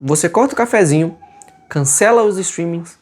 Você corta o cafezinho, cancela os streamings,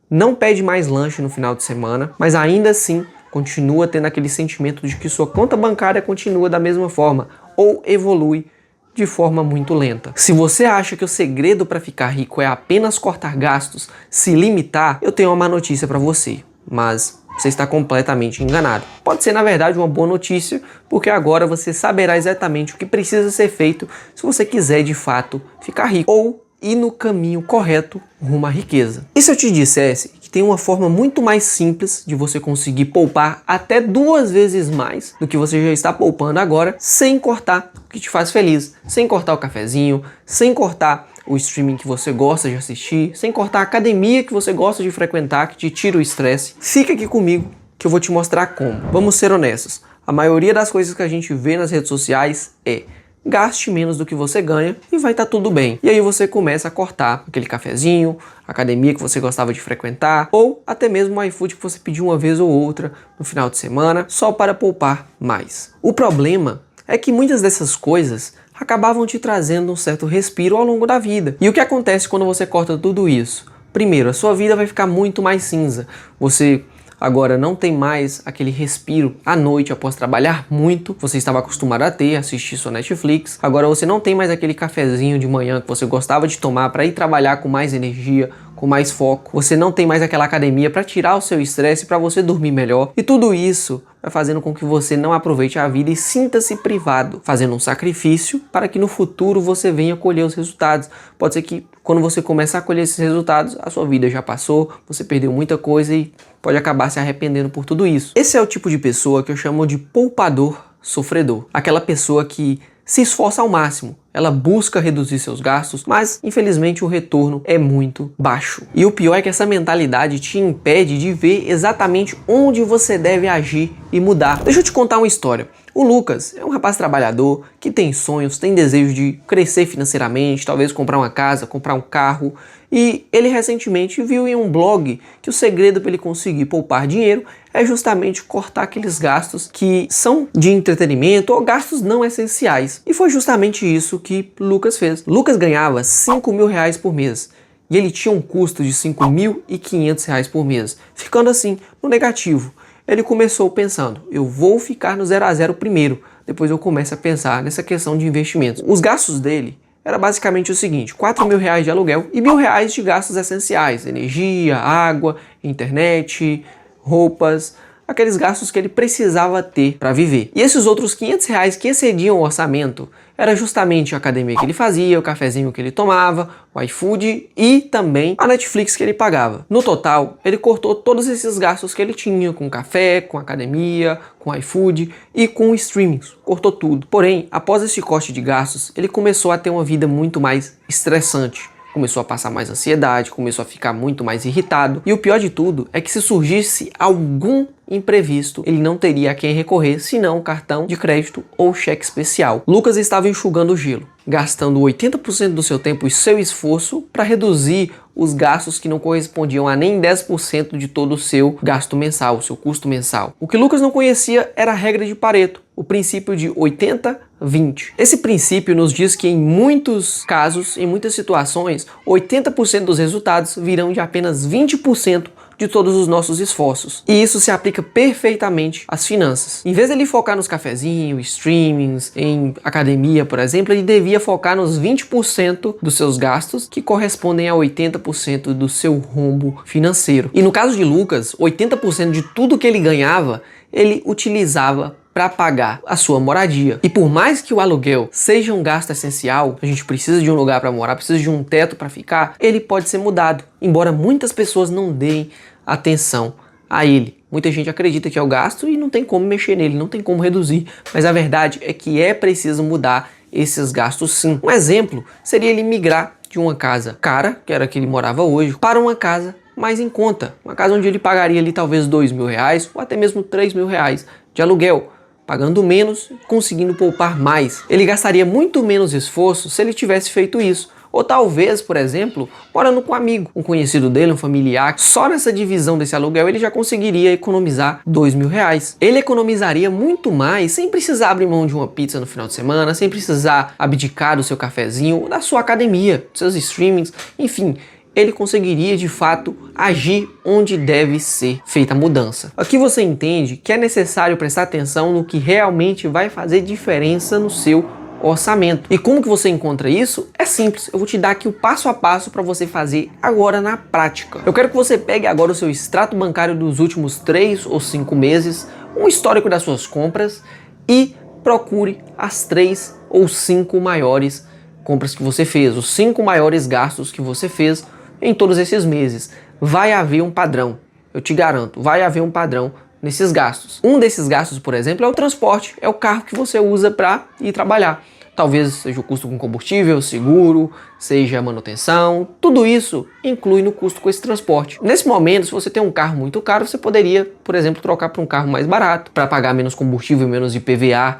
não pede mais lanche no final de semana, mas ainda assim continua tendo aquele sentimento de que sua conta bancária continua da mesma forma ou evolui de forma muito lenta. Se você acha que o segredo para ficar rico é apenas cortar gastos, se limitar, eu tenho uma má notícia para você, mas você está completamente enganado. Pode ser, na verdade, uma boa notícia, porque agora você saberá exatamente o que precisa ser feito se você quiser de fato ficar rico ou ir no caminho correto rumo à riqueza. E se eu te dissesse que tem uma forma muito mais simples de você conseguir poupar até 2 vezes mais do que você já está poupando agora, sem cortar o que te faz feliz, sem cortar o cafezinho, sem cortar o streaming que você gosta de assistir, sem cortar a academia que você gosta de frequentar, que te tira o estresse? Fica aqui comigo que eu vou te mostrar como. Vamos ser honestos, a maioria das coisas que a gente vê nas redes sociais é: gaste menos do que você ganha e vai estar tudo bem. E aí você começa a cortar aquele cafezinho, a academia que você gostava de frequentar, ou até mesmo o iFood que você pediu uma vez ou outra no final de semana, só para poupar mais. O problema é que muitas dessas coisas acabavam te trazendo um certo respiro ao longo da vida. E o que acontece quando você corta tudo isso? Primeiro, a sua vida vai ficar muito mais cinza. Você agora não tem mais aquele respiro à noite após trabalhar muito, você estava acostumado a ter, assistir sua Netflix. Agora você não tem mais aquele cafezinho de manhã que você gostava de tomar para ir trabalhar com mais energia, com mais foco. Você não tem mais aquela academia para tirar o seu estresse, para você dormir melhor. E tudo isso vai fazendo com que você não aproveite a vida e sinta-se privado, fazendo um sacrifício para que no futuro você venha colher os resultados. Pode ser que quando você começar a colher esses resultados, a sua vida já passou, você perdeu muita coisa e pode acabar se arrependendo por tudo isso. Esse é o tipo de pessoa que eu chamo de poupador sofredor. Aquela pessoa que se esforça ao máximo, ela busca reduzir seus gastos, mas infelizmente o retorno é muito baixo. E o pior é que essa mentalidade te impede de ver exatamente onde você deve agir e mudar. Deixa eu te contar uma história. O Lucas é um rapaz trabalhador que tem sonhos, tem desejo de crescer financeiramente, talvez comprar uma casa, comprar um carro. E ele recentemente viu em um blog que o segredo para ele conseguir poupar dinheiro é justamente cortar aqueles gastos que são de entretenimento ou gastos não essenciais. E foi justamente isso que Lucas fez. Lucas ganhava R$5.000 por mês e ele tinha um custo de R$5.500 por mês, ficando assim no negativo. Ele começou pensando: eu vou ficar no 0 a 0 primeiro, depois eu começo a pensar nessa questão de investimentos. Os gastos dele era basicamente o seguinte: R$4.000 de aluguel e R$1.000 de gastos essenciais, energia, água, internet, roupas, aqueles gastos que ele precisava ter para viver. E esses outros R$500 que excediam o orçamento era justamente a academia que ele fazia, o cafezinho que ele tomava, o iFood e também a Netflix que ele pagava. No total, ele cortou todos esses gastos que ele tinha com café, com academia, com iFood e com streamings. Cortou tudo. Porém, após esse corte de gastos, ele começou a ter uma vida muito mais estressante. Começou a passar mais ansiedade, começou a ficar muito mais irritado. E o pior de tudo é que se surgisse algum imprevisto, ele não teria a quem recorrer, senão um cartão de crédito ou cheque especial. Lucas estava enxugando o gelo, gastando 80% do seu tempo e seu esforço para reduzir os gastos que não correspondiam a nem 10% de todo o seu gasto mensal, o seu custo mensal. O que Lucas não conhecia era a regra de Pareto, o princípio de 80-20. Esse princípio nos diz que em muitos casos, em muitas situações, 80% dos resultados virão de apenas 20% de todos os nossos esforços. E isso se aplica perfeitamente às finanças. Em vez de ele focar nos cafezinhos, streamings, em academia, por exemplo, ele devia focar nos 20% dos seus gastos, que correspondem a 80% do seu rombo financeiro. E no caso de Lucas, 80% de tudo que ele ganhava, ele utilizava para pagar a sua moradia. E por mais que o aluguel seja um gasto essencial, a gente precisa de um lugar para morar, precisa de um teto para ficar, ele pode ser mudado, embora muitas pessoas não deem atenção a ele. Muita gente acredita que é o gasto e não tem como mexer nele, não tem como reduzir, mas a verdade é que é preciso mudar esses gastos sim. Um exemplo seria ele migrar de uma casa cara, que era a que ele morava hoje, para uma casa mais em conta, uma casa onde ele pagaria ali talvez R$2.000 ou até mesmo R$3.000 de aluguel, pagando menos, conseguindo poupar mais. Ele gastaria muito menos esforço se ele tivesse feito isso. Ou talvez, por exemplo, morando com um amigo, um conhecido dele, um familiar. Só nessa divisão desse aluguel ele já conseguiria economizar R$2.000. Ele economizaria muito mais sem precisar abrir mão de uma pizza no final de semana, sem precisar abdicar do seu cafezinho, da sua academia, dos seus streamings, enfim. Ele conseguiria de fato agir onde deve ser feita a mudança. Aqui você entende que é necessário prestar atenção no que realmente vai fazer diferença no seu orçamento. E como que você encontra isso? É simples, eu vou te dar aqui o passo a passo para você fazer agora na prática. Eu quero que você pegue agora o seu extrato bancário dos últimos 3 ou 5 meses, um histórico das suas compras e procure as 3 ou 5 maiores compras que você fez, os 5 maiores gastos que você fez em todos esses meses. Vai haver um padrão, eu te garanto, vai haver um padrão nesses gastos. Um desses gastos, por exemplo, é o transporte, é o carro que você usa para ir trabalhar. Talvez seja o custo com combustível, seguro, seja manutenção, tudo isso inclui no custo com esse transporte. Nesse momento, se você tem um carro muito caro, você poderia, por exemplo, trocar para um carro mais barato, para pagar menos combustível, menos IPVA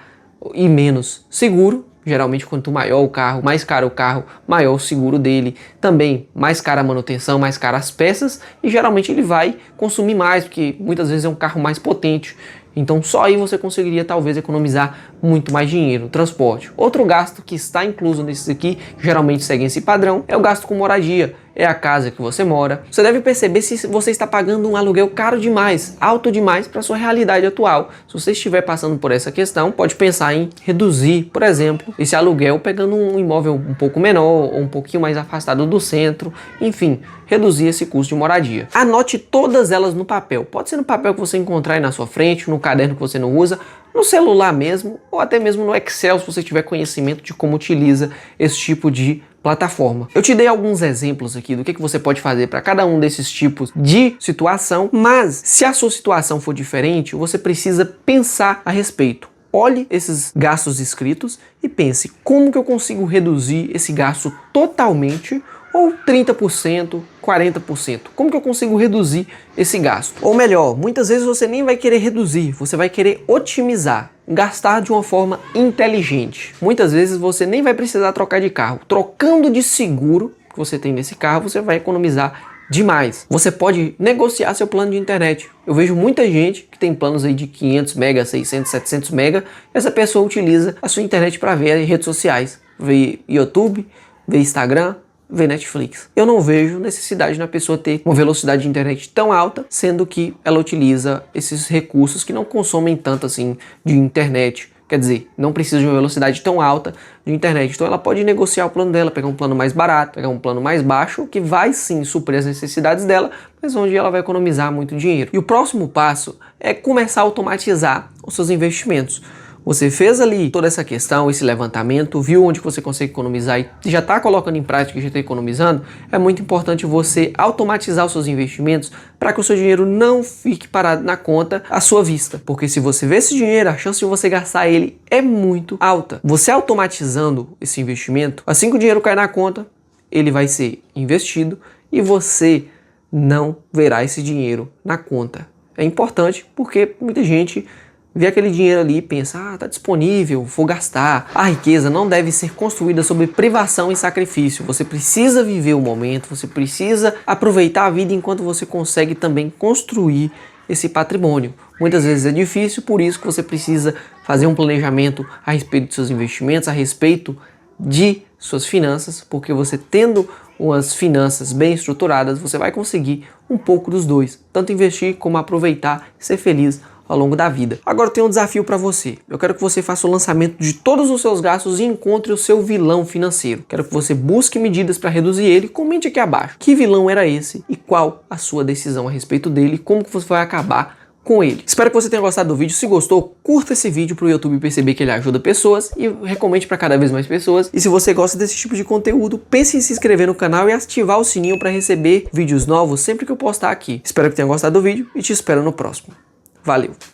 e menos seguro. Geralmente, quanto maior o carro, mais caro o carro, maior o seguro dele. Também mais cara a manutenção, mais cara as peças. E geralmente ele vai consumir mais, porque muitas vezes é um carro mais potente. Então só aí você conseguiria talvez economizar muito mais dinheiro no transporte. Outro gasto que está incluso nesses aqui, geralmente segue esse padrão, é o gasto com moradia. É a casa que você mora. Você deve perceber se você está pagando um aluguel caro demais, alto demais para sua realidade atual. Se você estiver passando por essa questão, pode pensar em reduzir, por exemplo, esse aluguel pegando um imóvel um pouco menor ou um pouquinho mais afastado do centro. Enfim, reduzir esse custo de moradia. Anote todas elas no papel. Pode ser no papel que você encontrar aí na sua frente, no caderno que você não usa, no celular mesmo, ou até mesmo no Excel, se você tiver conhecimento de como utiliza esse tipo de plataforma. Eu te dei alguns exemplos aqui do que você pode fazer para cada um desses tipos de situação, mas se a sua situação for diferente, você precisa pensar a respeito. Olhe esses gastos escritos e pense como que eu consigo reduzir esse gasto totalmente ou 30%, 40%. Como que eu consigo reduzir esse gasto? Ou melhor, muitas vezes você nem vai querer reduzir, você vai querer otimizar, gastar de uma forma inteligente. Muitas vezes você nem vai precisar trocar de carro. Trocando de seguro que você tem nesse carro, você vai economizar demais. Você pode negociar seu plano de internet. Eu vejo muita gente que tem planos aí de 500 mega, 600, 700 mega. Essa pessoa utiliza a sua internet para ver redes sociais, ver YouTube, ver Instagram, ver Netflix. Eu não vejo necessidade na pessoa ter uma velocidade de internet tão alta, sendo que ela utiliza esses recursos que não consomem tanto assim de internet. Quer dizer, não precisa de uma velocidade tão alta de internet. Então ela pode negociar o plano dela, pegar um plano mais barato, pegar um plano mais baixo, que vai sim suprir as necessidades dela, mas onde ela vai economizar muito dinheiro. E o próximo passo é começar a automatizar os seus investimentos. Você fez ali toda essa questão, esse levantamento, viu onde você consegue economizar e já está colocando em prática e já está economizando, é muito importante você automatizar os seus investimentos para que o seu dinheiro não fique parado na conta à sua vista. Porque se você vê esse dinheiro, a chance de você gastar ele é muito alta. Você automatizando esse investimento, assim que o dinheiro cai na conta, ele vai ser investido e você não verá esse dinheiro na conta. É importante porque muita gente vê aquele dinheiro ali e pensa, tá disponível, vou gastar. A riqueza não deve ser construída sobre privação e sacrifício. Você precisa viver o momento, você precisa aproveitar a vida enquanto você consegue também construir esse patrimônio. Muitas vezes é difícil, por isso que você precisa fazer um planejamento a respeito de seus investimentos, a respeito de suas finanças, porque você tendo umas finanças bem estruturadas, você vai conseguir um pouco dos dois, tanto investir como aproveitar e ser feliz ao longo da vida. Agora eu tenho um desafio para você. Eu quero que você faça o lançamento de todos os seus gastos e encontre o seu vilão financeiro. Quero que você busque medidas para reduzir ele e comente aqui abaixo. Que vilão era esse e qual a sua decisão a respeito dele e como que você vai acabar com ele. Espero que você tenha gostado do vídeo. Se gostou, curta esse vídeo para o YouTube perceber que ele ajuda pessoas e recomende para cada vez mais pessoas. E se você gosta desse tipo de conteúdo, pense em se inscrever no canal e ativar o sininho para receber vídeos novos sempre que eu postar aqui. Espero que tenha gostado do vídeo e te espero no próximo. Valeu!